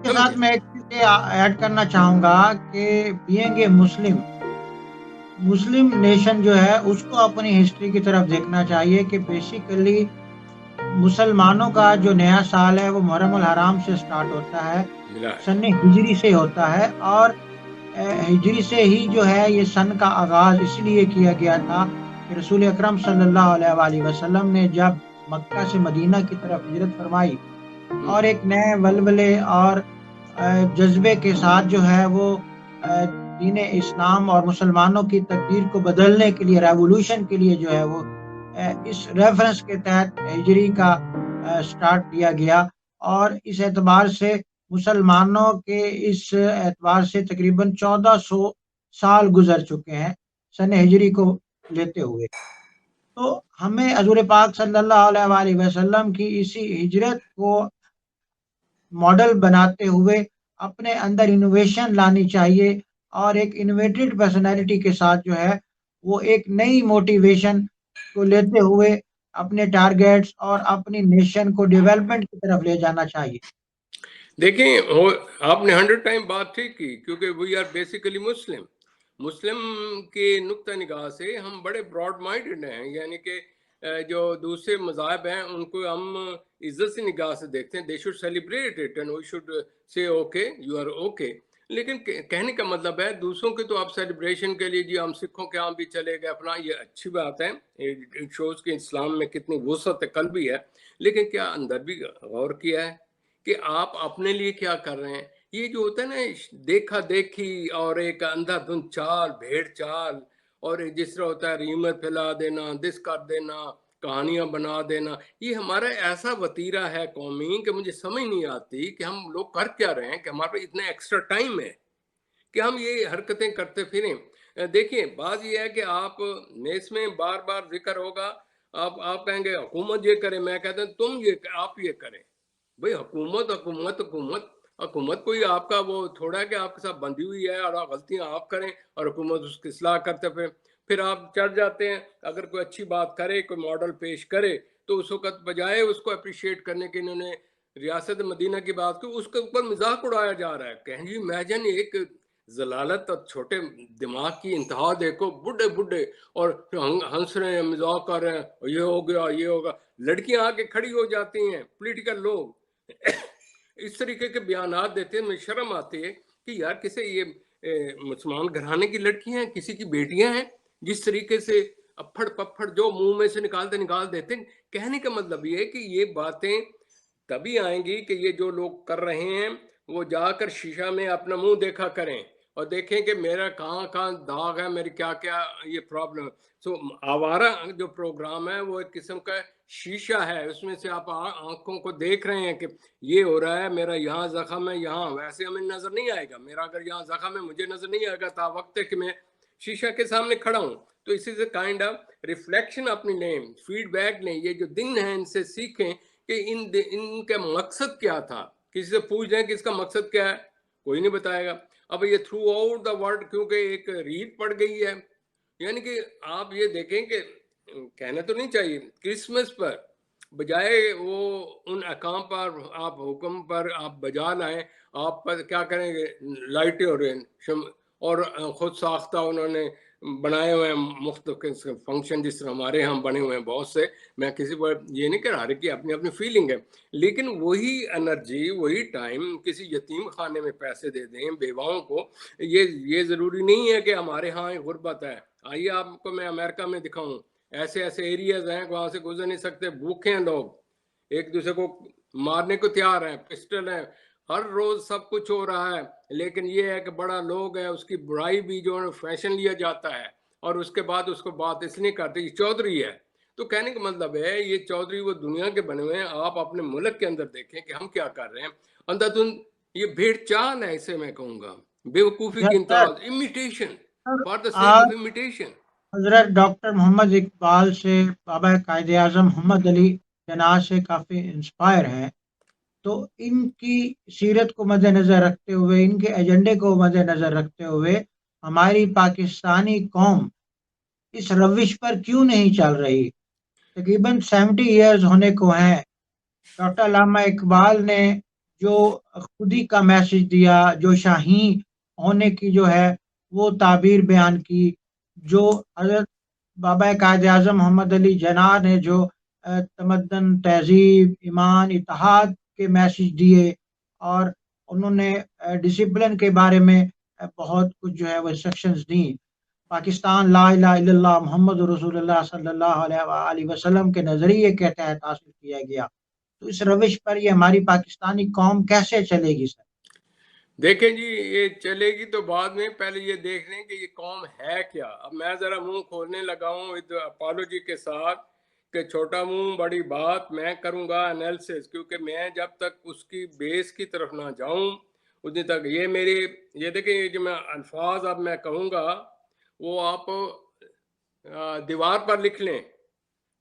کے ساتھ سمجھے؟ میں ایک چیز ایڈ کرنا چاہوں گا کہ بینگ اے مسلم نیشن جو ہے اس کو اپنی ہسٹری کی طرف دیکھنا چاہیے کہ بیسیکلی مسلمانوں کا جو نیا سال ہے وہ محرم الحرام سے سٹارٹ ہوتا ہے، ملا ہے. سن ہجری سے ہوتا ہے، اور ہجری سے ہی جو ہے یہ سن کا آغاز اس لیے کیا گیا تھا کہ رسول اکرم صلی اللہ علیہ وآلہ وسلم نے جب مکہ سے مدینہ کی طرف ہجرت فرمائی ہوں. اور ایک نئے ولولے اور جذبے کے ساتھ جو ہے وہ دین اسلام اور مسلمانوں کی تقدیر کو بدلنے کے لیے، ریولوشن کے لیے جو ہے وہ اس ریفرنس کے تحت ہجری کا سٹارٹ دیا گیا، اور اس اعتبار سے مسلمانوں کے اس اعتبار سے تقریباً 1400 سال گزر چکے ہیں سن ہجری کو لیتے ہوئے. تو ہمیں حضور پاک صلی اللہ علیہ وآلہ وسلم کی اسی ہجرت کو ماڈل بناتے ہوئے اپنے اندر انوویشن لانی چاہیے، اور ایک انوویٹڈ پرسنالٹی کے ساتھ جو ہے وہ ایک نئی موٹیویشن کو لیتے ہوئے اپنے ٹارگیٹس اور اپنی نیشن کو ڈیولپمنٹ کی طرف لے جانا چاہیے. دیکھیں آپ نے 100 ٹائم بات ٹھیک کی، کیونکہ وی آر بیسیکلی مسلم کے نقطہ نگاہ سے ہم بڑے براڈ مائنڈڈ ہیں، یعنی کہ جو دوسرے مذاہب ہیں ان کو ہم عزت سے نگاہ سے دیکھتے ہیں. They should celebrate it and we should say okay you are okay. لیکن کہنے کا مطلب ہے دوسروں کے تو آپ سیلیبریشن کے لیے جی ہم سکھوں کے ہم بھی چلے گئے اپنا، یہ اچھی بات ہے، اٹ شوز کہ اسلام میں کتنی وسعت قلبی ہے. لیکن کیا اندر بھی غور کیا ہے کہ آپ اپنے لیے کیا کر رہے ہیں؟ یہ جو ہوتا ہے نا دیکھا دیکھی اور ایک اندھا دھند چال، بھیڑ چال، اور جس طرح ہوتا ہے ریمر پھیلا دینا، دس کر دینا، کہانیاں بنا دینا، یہ ہمارا ایسا وتیرہ ہے قومی کہ مجھے سمجھ نہیں آتی کہ ہم لوگ کر کیا رہے ہیں کہ ہمارے پاس اتنا ایکسٹرا ٹائم ہے کہ ہم یہ حرکتیں کرتے پھریں. دیکھیں بات یہ ہے کہ آپ میس میں بار بار ذکر ہوگا، آپ کہیں گے حکومت یہ کرے، میں کہتا ہوں تم یہ آپ یہ کریں. بھئی حکومت کوئی آپ کا وہ تھوڑا ہے کہ آپ کے ساتھ بندھی ہوئی ہے اور غلطیاں آپ کریں اور حکومت اس کی اصلاح کرتے پھر آپ چڑھ جاتے ہیں. اگر کوئی اچھی بات کرے، کوئی ماڈل پیش کرے تو اس وقت بجائے اس کو اپریشیٹ کرنے کے انہوں نے ریاست مدینہ کی بات کی، اس کے اوپر مذاق اڑایا جا رہا ہے. کہیں جی امیجن ایک ضلالت اور چھوٹے دماغ کی انتہا دیکھو، بڈھے اور ہنس رہے ہیں، مذاق کر رہے ہیں، یہ ہو گیا یہ ہوگا. لڑکیاں آ کے کھڑی ہو جاتی ہیں، پولیٹیکل لوگ اس طریقے کے بیانات دیتے ہیں. مجھے شرم آتی ہے کہ یار کسی یہ مسلمان گھرانے کی لڑکیاں ہیں، کسی کی بیٹیاں ہیں، جس طریقے سے اپھڑ پپھڑ جو منہ میں سے نکال دیتے ہیں. کہنے کا مطلب یہ ہے کہ یہ باتیں تبھی آئیں گی کہ یہ جو لوگ کر رہے ہیں وہ جا کر شیشہ میں اپنا منہ دیکھا کریں اور دیکھیں کہ میرا کہاں داغ ہے، میری کیا یہ پرابلم. سو آوارہ جو پروگرام ہے وہ ایک قسم کا شیشہ ہے، اس میں سے آپ آنکھوں کو دیکھ رہے ہیں کہ یہ ہو رہا ہے، میرا یہاں زخم ہے، یہاں ویسے ہمیں نظر نہیں آئے گا. میرا اگر یہاں زخم ہے مجھے نظر نہیں آئے گا تا وقت ہے کہ میں شیشہ کے سامنے کھڑا ہوں. تو اسی سے کائنڈ آف ریفلیکشن اپنی لیں، فیڈ بیک لیں. یہ جو دن ہیں ان سے سیکھیں کہ ان کا مقصد کیا تھا. کسی سے پوچھ لیں کہ اس کا مقصد کیا ہے، کوئی نہیں بتائے گا. اب یہ تھرو آؤٹ دا ورلڈ کیونکہ ایک ریت پڑ گئی ہے. یعنی کہ آپ یہ دیکھیں کہ کہنا تو نہیں چاہیے، کرسمس پر بجائے وہ ان احکام پر آپ حکم پر آپ بجا لائیں، آپ پر کیا کریں گے، لائٹیں اور خود ساختہ انہوں نے بنائے ہوئے ہیں مختلف فنکشن، جس طرح ہمارے ہاں بنے ہوئے ہیں بہت سے. میں کسی پر یہ نہیں کہہ رہا کہ اپنی اپنی فیلنگ ہے، لیکن وہی انرجی وہی ٹائم کسی یتیم خانے میں پیسے دے دیں بیواؤں کو. یہ ضروری نہیں ہے کہ ہمارے ہاں غربت ہے. آئیے آپ کو میں امریکہ میں دکھاؤں، ایسے ایریاز ہیں وہاں سے گزر نہیں سکتے، بھوکے ہیں لوگ، ایک دوسرے کو مارنے کو تیار ہیں، پسٹل ہیں، ہر روز سب کچھ ہو رہا ہے. لیکن یہ ہے کہ بڑا لوگ ہے، اس کی برائی بھی جو فیشن لیا جاتا ہے اور اس کے بعد اس کو بات اس لیے کرتے یہ چودھری ہے. تو کہنے کا مطلب ہے یہ چودھری وہ دنیا کے بنے ہوئے ہیں. آپ اپنے ملک کے اندر دیکھیں کہ ہم کیا کر رہے ہیں. اندھادھند یہ بھیڑ چال ہے، اسے میں کہوں گا بے وقوفی کی انتہا، imitation for the sake of آپ امیٹیشن. حضرت ڈاکٹر محمد اقبال سے بابا قائد اعظم محمد علی جناح سے کافی انسپائر ہیں، تو ان کی سیرت کو مد نظر رکھتے ہوئے، ان کے ایجنڈے کو مد نظر رکھتے ہوئے ہماری پاکستانی قوم اس روش پر کیوں نہیں چل رہی؟ تقریباً 70 ایئرز ہونے کو ہیں. ڈاکٹر علامہ اقبال نے جو خودی کا میسج دیا، جو شاہین ہونے کی جو ہے وہ تعبیر بیان کی، جو حضرت بابا قائد اعظم محمد علی جناح نے جو تمدن، تہذیب، ایمان، اتحاد کے میسج دیے، اور انہوں نے ڈسپلن کے بارے میں بہت کچھ جو ہے وہ انسٹرکشنز دیں. پاکستان لا الہ الا اللہ محمد رسول اللہ صلی اللہ علیہ وآلہ وسلم کے نظریے کے تحت حاصل کیا گیا. تو اس روش پر یہ ہماری پاکستانی قوم کیسے چلے گی سر؟ دیکھیں جی، یہ چلے گی تو بعد میں، پہلے یہ دیکھ لیں کہ یہ قوم ہے کیا. اب میں ذرا منہ کھولنے لگا ہوں اپالوجی کے ساتھ کہ چھوٹا منہ بڑی بات، میں کروں گا انالیسس، کیونکہ میں جب تک اس کی بیس کی طرف نہ جاؤں اتنی تک یہ دیکھیں، یہ جو میں الفاظ اب میں کہوں گا وہ آپ دیوار پر لکھ لیں،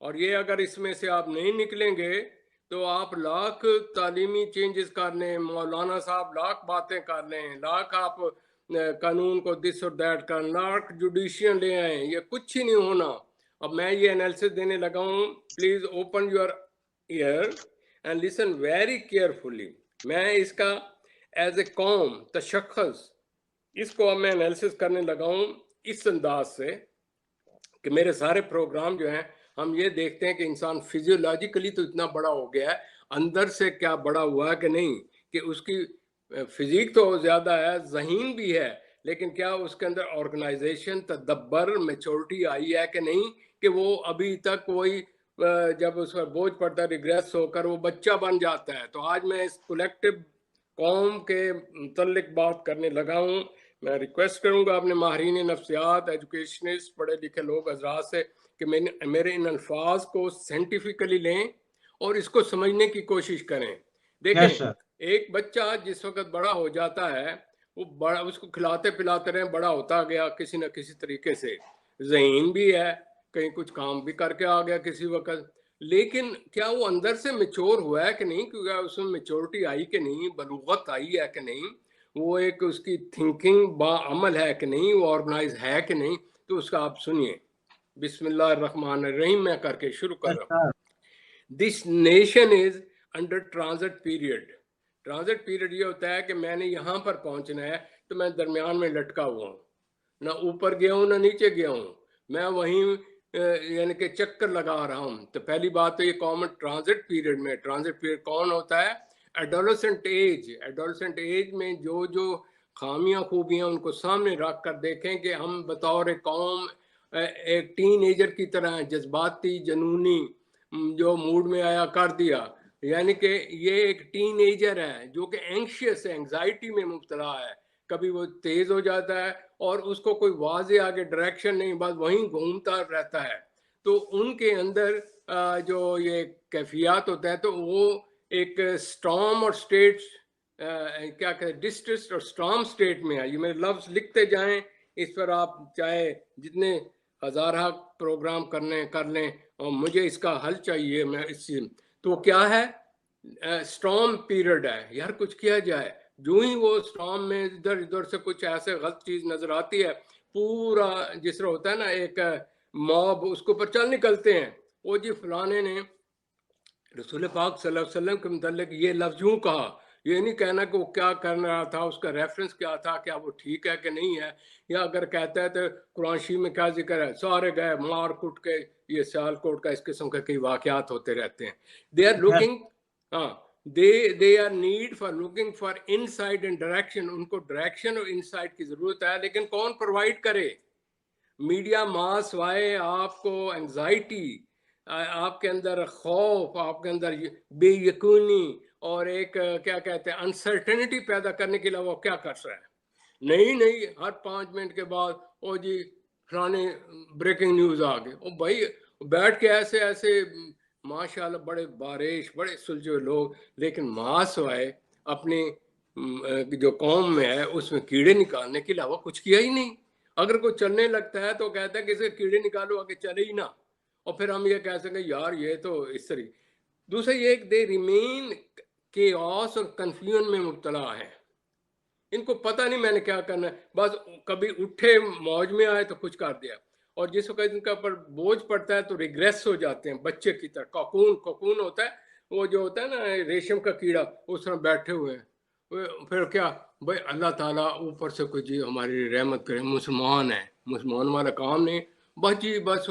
اور یہ اگر اس میں سے آپ نہیں نکلیں گے تو آپ لاکھ تعلیمی چینجز کر لیں، مولانا صاحب لاکھ باتیں کر لیں، لاکھ آپ قانون کو دس اور دیٹ کر، لاکھ جوڈیشین لے آئیں، یہ کچھ ہی نہیں ہونا. اب میں یہ انالیسس دینے لگا ہوں، please open your ear and listen very carefully. میں اس کا ایز اے قوم تشخص، اس کو اب میں انالیسس کرنے لگا ہوں اس انداز سے کہ میرے سارے پروگرام جو ہیں ہم یہ دیکھتے ہیں کہ انسان فزیولوجیکلی تو اتنا بڑا ہو گیا ہے، اندر سے کیا بڑا ہوا ہے کہ نہیں، کہ اس کی فزیک تو زیادہ ہے، ذہین بھی ہے، لیکن کیا اس کے اندر آرگنائزیشن، تدبر، میچورٹی آئی ہے کہ نہیں، کہ وہ ابھی تک وہی جب اس پر بوجھ پڑتا ہے ریگریس ہو کر وہ بچہ بن جاتا ہے. تو آج میں اس کولیکٹیو قوم کے متعلق بات کرنے لگا ہوں. میں ریکویسٹ کروں گا اپنے ماہرین نفسیات، ایجوکیشنسٹ، پڑھے لکھے لوگ حضرات سے کہ میرے ان الفاظ کو سائنٹیفکلی لیں اور اس کو سمجھنے کی کوشش کریں. دیکھیں، یس سر. ایک بچہ جس وقت بڑا ہو جاتا ہے، وہ بڑا، اس کو کھلاتے پلاتے رہے، بڑا ہوتا گیا کسی نہ کسی طریقے سے، ذہین بھی ہے، کہیں کچھ کام بھی کر کے آ گیا کسی وقت، لیکن کیا وہ اندر سے میچور ہوا ہے کہ نہیں، کیونکہ اس میں میچورٹی آئی کہ نہیں، بلوغت آئی ہے کہ نہیں، وہ ایک اس کی تھنکنگ با عمل ہے کہ نہیں، وہ آرگنائز ہے کہ نہیں. تو اس کا آپ سنیے. بسم اللہ الرحمن الرحیم میں کر کے شروع کر رہا ہوں. This nation is under transit period. Transit period یہ ہوتا ہے کہ میں نے یہاں پر پہنچنا ہے تو میں درمیان میں لٹکا ہوا ہوں، نہ اوپر گیا ہوں نہ نیچے گیا ہوں، میں وہیں یعنی کہ چکر لگا رہا ہوں. تو پہلی بات تو یہ کامن ٹرانزٹ پیریڈ میں، ٹرانزٹ پیریڈ کون ہوتا ہے؟ Adolescent age. ایڈولسنٹ ایج میں جو خامیاں خوبیاں ان کو سامنے رکھ کر دیکھیں کہ ہم بطور قوم ایک ٹین ایجر کی طرح جذباتی، جنونی، جو موڈ میں آیا کر دیا. یعنی کہ یہ ایک ٹین ایجر ہے جو کہ اینکشیس ہے، انگزائٹی میں مبتلا ہے، کبھی وہ تیز ہو جاتا ہے اور اس کو کوئی واضح آگے ڈائریکشن نہیں، بس وہیں گھومتا رہتا ہے. تو ان کے اندر جو یہ کیفیات ہوتا ہے تو وہ ایک اسٹارم اور اسٹیٹ، کیا کہتے ہیں، ڈسٹرس اور اسٹارم اسٹیٹ میں ہے. یہ میرے لفظ لکھتے جائیں، اس پر آپ چاہے جتنے ہزارہ پروگرام کر لیں، اور مجھے اس کا حل چاہیے. میں اس تو کیا ہے، اسٹارم پیریڈ ہے یار، کچھ کیا جائے. جو ہی وہ اسٹارم میں ادھر ادھر سے کچھ ایسے غلط چیز نظر آتی ہے، پورا جس طرح ہوتا ہے نا ایک موب، اس کے اوپر چل نکلتے ہیں. وہ جی فلانے نے رسول پاک صلی اللہ علیہ وسلم کے متعلق یہ لفظ یوں کہا، یہ نہیں کہنا کہ وہ کیا کر رہا تھا، اس کا ریفرنس کیا تھا، کیا وہ ٹھیک ہے کہ نہیں ہے، یا اگر کہتا ہے تو قرآن شریف میں کیا ذکر ہے، سارے گئے مار کٹ کے. یہ سیال کوٹ کا اس قسم کے کئی واقعات ہوتے رہتے ہیں. دے آر لوکنگ، ہاں، they are need for looking for insight and direction. ان کو ڈائریکشن اور انسائٹ کی ضرورت ہے، لیکن کون پرووائڈ کرے؟ میڈیا ماس وائے آپ کو انگزائٹی، آپ کے اندر خوف، آپ کے اندر بے یقینی اور ایک کیا کہتے ہیں انسرٹنٹی پیدا کرنے کے علاوہ کیا کر رہا ہے؟ نہیں، ہر 5 منٹ کے بعد او جی فلانے بریکنگ نیوز آ گئے. او بھائی بیٹھ کے ایسے ماشاءاللہ بڑے بارش، بڑے سلجھے لوگ، لیکن ماس وائے اپنی جو قوم میں ہے اس میں کیڑے نکالنے کے علاوہ کچھ کیا ہی نہیں. اگر کوئی چلنے لگتا ہے تو کہتا ہے کہ اسے کیڑے نکالو، آگے چلے ہی نہ، اور پھر ہم یہ کہہ سکیں یار یہ تو اس طرح. دوسرا یہ دے ریمین کیوس اور کنفیوژن میں مبتلا ہیں. ان کو پتہ نہیں میں نے کیا کرنا ہے، بس کبھی اٹھے موج میں آئے تو کچھ کر دیا، اور جس وقت ان کا پر بوجھ پڑتا ہے تو ریگریس ہو جاتے ہیں بچے کی طرح. کوکون ہوتا ہے، وہ جو ہوتا ہے نا ریشم کا کیڑا اس طرح بیٹھے ہوئے ہیں. پھر کیا بھائی اللہ تعالیٰ اوپر سے کوئی جی ہماری رحمت کرے, مسلمان ہیں, مسلمان والا کام نہیں, بس جی بس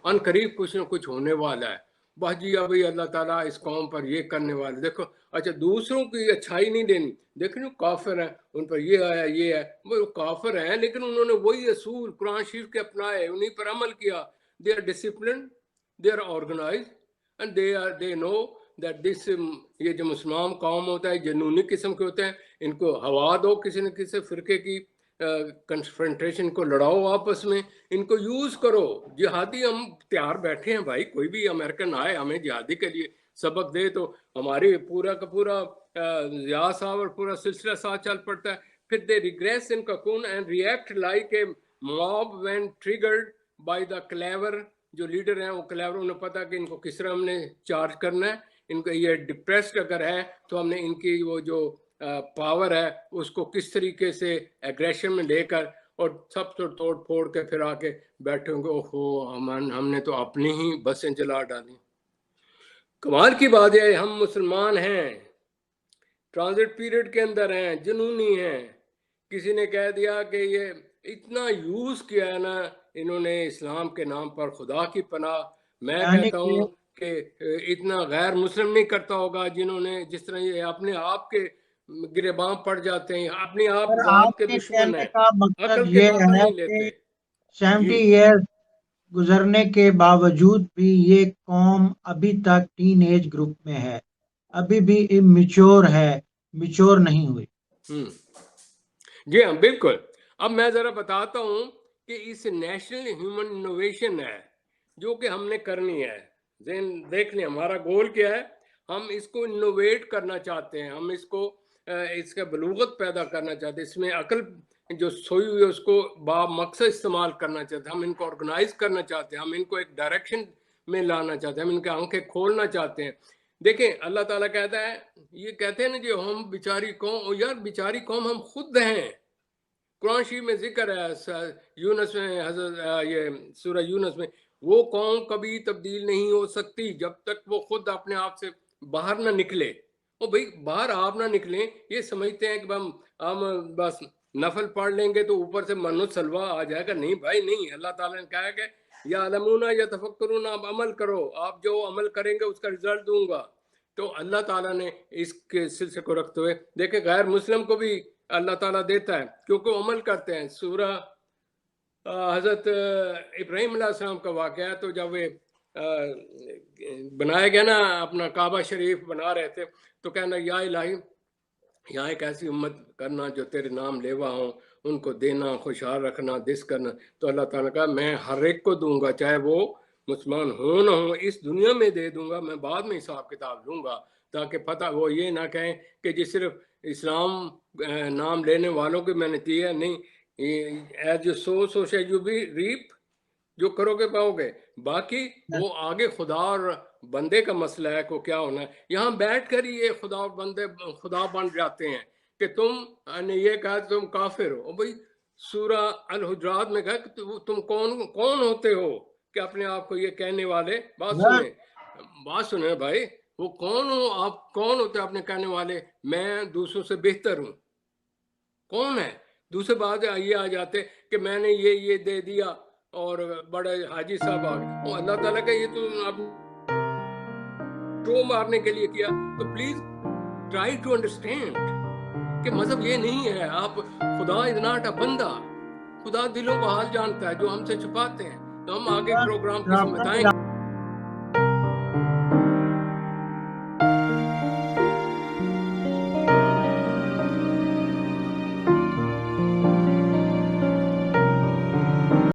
ان قریب کچھ نہ کچھ ہونے والا ہے, بس جی ابھی اللہ تعالیٰ اس قوم پر یہ کرنے والے. دیکھو اچھا دوسروں کی اچھائی نہیں دینی, دیکھو کافر ہیں ان پر یہ آیا یہ ہے, وہ کافر ہیں لیکن انہوں نے وہی اصول قرآن شریف کے اپنائے, انہیں پر عمل کیا. They are discipline, they are organise and they know that this, یہ جو مسلمان قوم ہوتا ہے جنونی قسم کے ہوتے ہیں, ان کو ہوا دو کسی نہ کسی فرقے کی کنفرنٹریشن کو لڑاؤ آپس میں, ان کو یوز کرو. جہادی ہم تیار بیٹھے ہیں بھائی, کوئی بھی امریکن آئے ہمیں جہادی کے لیے سبق دے تو ہماری پورا کا پورا ضیاء صاحب اور پورا سلسلہ ساتھ چل پڑتا ہے. پھر they regress in cocoon and react like a mob when triggered by the clever. جو لیڈر ہیں وہ کلیور, انہیں پتا کہ ان کو کس طرح ہم نے چارج کرنا ہے, ان کو یہ ڈپریسڈ اگر ہے تو ہم نے ان کی وہ جو پاور ہے اس کو کس طریقے سے ایگریشن میں لے کر اور سب سے توڑ پھوڑ کے پھر آ کے بیٹھے ہوں گے, اوہو ہم نے تو اپنی ہی بسیں جلا ڈالی. کمال کی بات ہے ہم مسلمان ہیں, ٹرانزٹ پیریڈ کے اندر ہیں, جنونی ہیں. کسی نے کہہ دیا کہ یہ اتنا یوز کیا ہے نا انہوں نے اسلام کے نام پر, خدا کی پناہ میں کہتا ہوں کہ اتنا غیر مسلم نہیں کرتا ہوگا جنہوں نے جس طرح یہ اپنے آپ کے گریباں پڑ جاتے ہیں, اپنے آپ ذات کے دشمن ہیں, عقل کے قابل نہیں لیتے. 70 ایئر گزرنے کے باوجود بھی یہ قوم ابھی تک ٹین ایج گروپ میں ہے, ابھی بھی امیچور ہے, میچور نہیں ہوئی. جی ہاں بالکل. اب میں ذرا بتاتا ہوں کہ اس نیشنل ہیومن انوویشن ہے جو کہ ہم نے کرنی ہے. دیکھ لیں ہمارا گول کیا ہے, ہم اس کو انوویٹ کرنا چاہتے ہیں, ہم اس کو اس کا بلوغت پیدا کرنا چاہتے ہیں, اس میں عقل جو سوئی ہوئی ہے اس کو با مقصد استعمال کرنا چاہتے ہیں, ہم ان کو آرگنائز کرنا چاہتے ہیں, ہم ان کو ایک ڈائریکشن میں لانا چاہتے ہیں, ہم ان کے آنکھیں کھولنا چاہتے ہیں. دیکھیں اللہ تعالیٰ کہتا ہے, یہ کہتے ہیں نا جو ہم بیچاری قوم, یار بیچاری قوم ہم خود ہیں. قرآن شریف میں ذکر ہے یونس میں, حضرت یہ سورہ یونس میں, وہ قوم کبھی تبدیل نہیں ہو سکتی جب تک وہ خود اپنے آپ سے باہر نہ نکلے. وہ بھائی باہر آپ نہ نکلیں, یہ سمجھتے ہیں کہ ہم بس نفل پڑھ لیں گے تو اوپر سے من و سلوہ آ جائے گا. نہیں بھائی نہیں, اللہ تعالیٰ نے کہا کہ یا علمون یا تفکرون, آپ عمل کرو, آپ جو عمل کریں گے اس کا رزلٹ دوں گا. تو اللہ تعالیٰ نے اس کے سلسلے کو رکھتے ہوئے دیکھیں غیر مسلم کو بھی اللہ تعالیٰ دیتا ہے کیونکہ وہ عمل کرتے ہیں. سورہ حضرت ابراہیم علیہ السلام کا واقعہ ہے, تو جب وہ بنایا گیا نا اپنا کعبہ شریف بنا رہے تھے تو کہنا یا الہی یہاں ایک ایسی امت کرنا جو تیرے نام لیوا ہوں, ان کو دینا, خوشحال رکھنا, دس کرنا. تو اللہ تعالیٰ نے کہا میں ہر ایک کو دوں گا, چاہے وہ مسلمان ہوں نہ ہوں, اس دنیا میں دے دوں گا, میں بعد میں حساب کتاب لوں گا, تاکہ پتہ وہ یہ نہ کہیں کہ جی صرف اسلام نام لینے والوں کی میں نے دیا. نہیں, as you sow shall you be reap, جو کرو گے پاؤ گے. باقی وہ آگے خدا اور بندے کا مسئلہ ہے کو کیا ہونا ہے. یہاں بیٹھ کر ہی یہ خدا اور بندے خدا بن جاتے ہیں کہ تم نے یہ کہا تم کافر ہو. بھائی سورہ الحجرات میں کہا کہ تم کون ہوتے ہو کہ اپنے آپ کو یہ کہنے والے. بات سنیں بھائی, وہ کون ہو آپ, کون ہوتے اپنے کہنے والے میں دوسروں سے بہتر ہوں. کون ہے دوسرے بات یہ آ جاتے کہ میں نے یہ دے دیا اور بڑے حاجی صاحب آ گئے. اللہ تعالیٰ کا یہ تو آپ شو مارنے کے لیے کیا. تو پلیز ٹرائی ٹو انڈرسٹینڈ کہ مذہب یہ نہیں ہے. آپ خدا از ناٹ اے بندہ, خدا دلوں کا حال جانتا ہے جو ہم سے چھپاتے ہیں. تو ہم آگے پروگرام کس میں بتائیں گے.